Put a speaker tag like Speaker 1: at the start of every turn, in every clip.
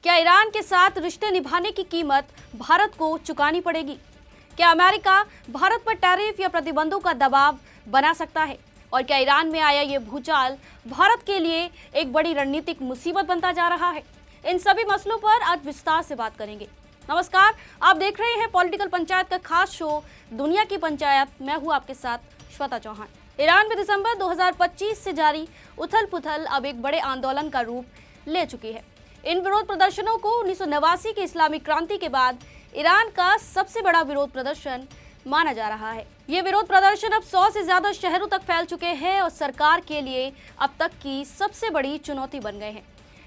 Speaker 1: क्या ईरान के साथ रिश्ते निभाने की कीमत भारत को चुकानी पड़ेगी? क्या अमेरिका भारत पर टैरिफ या प्रतिबंधों का दबाव बना सकता है? और क्या ईरान में आया ये भूचाल भारत के लिए एक बड़ी रणनीतिक मुसीबत बनता जा रहा है? इन सभी मसलों पर आज विस्तार से बात करेंगे। नमस्कार, आप देख रहे हैं पॉलिटिकल पंचायत का खास शो दुनिया की पंचायत। मैं हूं आपके साथ श्वेता चौहान। ईरान में दिसंबर 2025 से जारी उथल पुथल अब एक बड़े आंदोलन का रूप ले चुकी है। इन विरोध प्रदर्शनों को 1989 की इस्लामिक क्रांति के बाद ईरान का सबसे बड़ा विरोध प्रदर्शन माना जा रहा है। ये विरोध प्रदर्शन अब 100 से ज्यादा शहरों तक फैल चुके हैं और सरकार के लिए अब तक की सबसे बड़ी चुनौती बन गए हैं।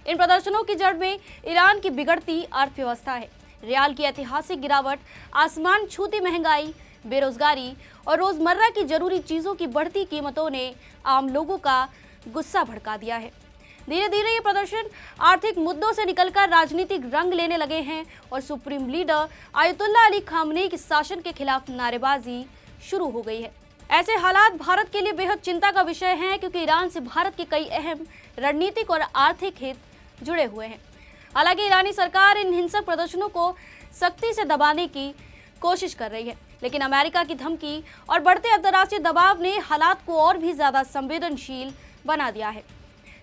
Speaker 1: इन प्रदर्शनों की जड़ में ईरान की बिगड़ती अर्थव्यवस्था है। रियाल की ऐतिहासिक गिरावट, आसमान छूती महंगाई, बेरोजगारी और रोजमर्रा की जरूरी चीजों की बढ़ती कीमतों ने आम लोगों का गुस्सा भड़का दिया है। धीरे धीरे ये प्रदर्शन आर्थिक मुद्दों से निकलकर राजनीतिक रंग लेने लगे हैं और supreme leader Ayatollah Ali Khamenei के शासन के खिलाफ नारेबाजी शुरू हो गई है। ऐसे हालात भारत के लिए बेहद चिंता का विषय हैं, क्योंकि ईरान से भारत के कई अहम रणनीतिक और आर्थिक हित जुड़े हुए हैं। हालांकि ईरानी सरकार इन हिंसक प्रदर्शनों को सख्ती से दबाने की कोशिश कर रही है, लेकिन अमेरिका की धमकी और बढ़ते अंतर्राष्ट्रीय दबाव ने हालात को और भी ज्यादा संवेदनशील बना दिया है।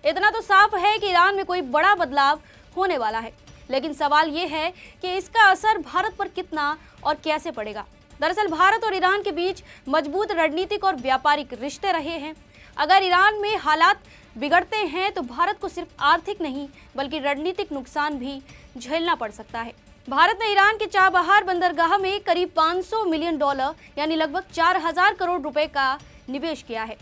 Speaker 1: इतना तो साफ है कि ईरान में कोई बड़ा बदलाव होने वाला है, लेकिन सवाल ये है कि इसका असर भारत पर कितना और कैसे पड़ेगा। दरअसल भारत और ईरान के बीच मजबूत रणनीतिक और व्यापारिक रिश्ते रहे हैं। अगर ईरान में हालात बिगड़ते हैं तो भारत को सिर्फ आर्थिक नहीं बल्कि रणनीतिक नुकसान भी झेलना पड़ सकता है। भारत ने ईरान के चाबहार बंदरगाह में करीब $500 मिलियन यानी लगभग 4000 करोड़ रुपए का निवेश किया है।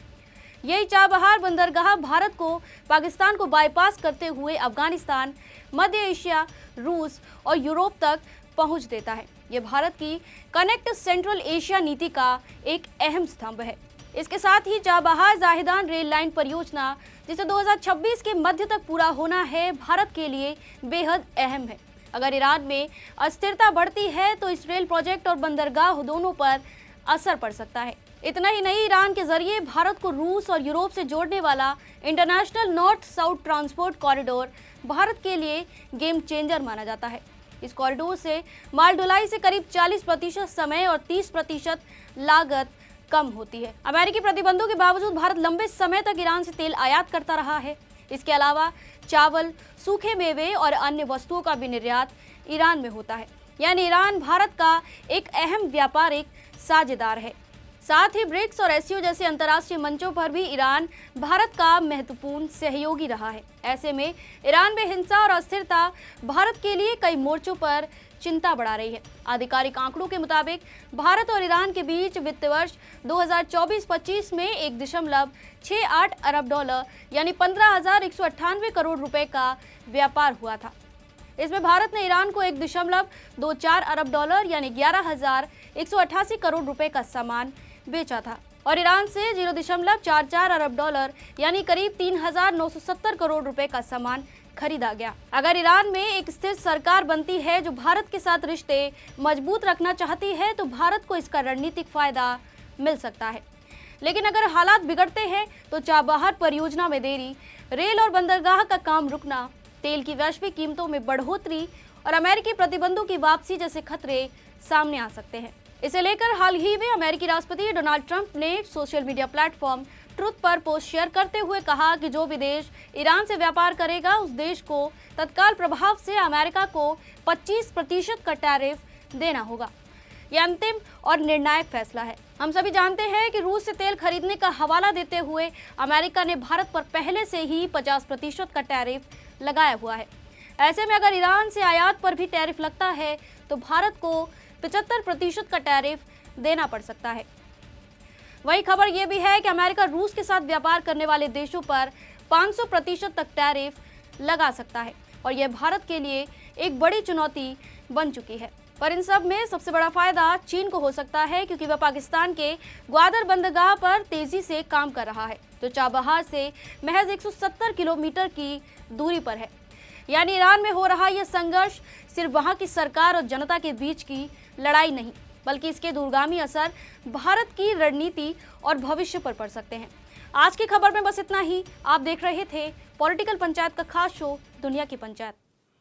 Speaker 1: यही चाबहार बंदरगाह भारत को पाकिस्तान को बाईपास करते हुए अफगानिस्तान, मध्य एशिया, रूस और यूरोप तक पहुंच देता है। ये भारत की कनेक्ट सेंट्रल एशिया नीति का एक अहम स्तंभ है। इसके साथ ही चाबहार जाहिदान रेल लाइन परियोजना, जिसे 2026 के मध्य तक पूरा होना है, भारत के लिए बेहद अहम है। अगर ईरान में अस्थिरता बढ़ती है तो इस रेल प्रोजेक्ट और बंदरगाह दोनों पर असर पड़ सकता है। इतना ही नहीं, ईरान के जरिए भारत को रूस और यूरोप से जोड़ने वाला international north south transport corridor Bharat के लिए गेम चेंजर माना जाता है। इस कॉरिडोर से माल ढुलाई से करीब 40% समय और 30% लागत कम होती है। अमेरिकी प्रतिबंधों के बावजूद भारत लंबे समय तक ईरान से तेल आयात करता रहा है। इसके अलावा चावल, सूखे मेवे और अन्य वस्तुओं का भी निर्यात ईरान में होता है। यानी ईरान भारत का एक अहम व्यापारिक साझेदार है। साथ ही ब्रिक्स और एससीओ जैसे अंतर्राष्ट्रीय मंचों पर भी ईरान भारत का महत्वपूर्ण सहयोगी रहा है। ऐसे में ईरान में हिंसा और अस्थिरता भारत के लिए कई मोर्चों पर चिंता बढ़ा रही है। आधिकारिक आंकड़ों के मुताबिक भारत और ईरान के बीच वित्त वर्ष 2024-25 में $1.68 अरब यानी 15,198 करोड़ रुपए का व्यापार हुआ था। इसमें भारत ने ईरान को $1.24 अरब यानी 11,188 करोड़ रुपए का सामान बेचा था और ईरान से $0.44 अरब यानी करीब 3,970 करोड़ रुपए का सामान खरीदा गया। अगर ईरान में एक स्थिर सरकार बनती है जो भारत के साथ रिश्ते मजबूत रखना चाहती है तो भारत को इसका रणनीतिक फायदा मिल सकता है। लेकिन अगर हालात बिगड़ते हैं तो चाबहार परियोजना में देरी, रेल और बंदरगाह का काम रुकना, तेल की वैश्विक कीमतों में बढ़ोतरी और अमेरिकी प्रतिबंधों की वापसी जैसे खतरे सामने आ सकते हैं। इसे लेकर हाल ही में अमेरिकी राष्ट्रपति डोनाल्ड ट्रंप ने सोशल मीडिया प्लेटफॉर्म ट्रुथ पर पोस्ट शेयर करते हुए कहा कि जो भी देश ईरान से व्यापार करेगा उस देश को तत्काल प्रभाव से अमेरिका को 25% का टैरिफ देना होगा। यह अंतिम और निर्णायक फैसला है। हम सभी जानते हैं कि रूस से तेल खरीदने का हवाला देते हुए अमेरिका ने भारत पर पहले से ही 50% का टैरिफ लगाया हुआ है। ऐसे में अगर ईरान से आयात पर भी टैरिफ लगता है तो भारत को 75% का टैरिफ देना पड़ सकता है। वही खबर यह भी है कि अमेरिका रूस के साथ व्यापार करने वाले देशों पर 500% तक टैरिफ लगा सकता है और यह भारत के लिए एक बड़ी चुनौती बन चुकी है। पर इन सब में सबसे बड़ा फायदा चीन को हो सकता है, क्योंकि वह पाकिस्तान के ग्वादर बंदरगाह पर तेजी से काम कर रहा है, जो चाबहार से महज 170 किलोमीटर की दूरी पर है। यानी ईरान में हो रहा यह संघर्ष सिर्फ वहां की सरकार और जनता के बीच की लड़ाई नहीं, बल्कि इसके दूरगामी असर भारत की रणनीति और भविष्य पर पड़ सकते हैं। आज की खबर में बस इतना ही। आप देख रहे थे पॉलिटिकल पंचायत का खास शो दुनिया की पंचायत।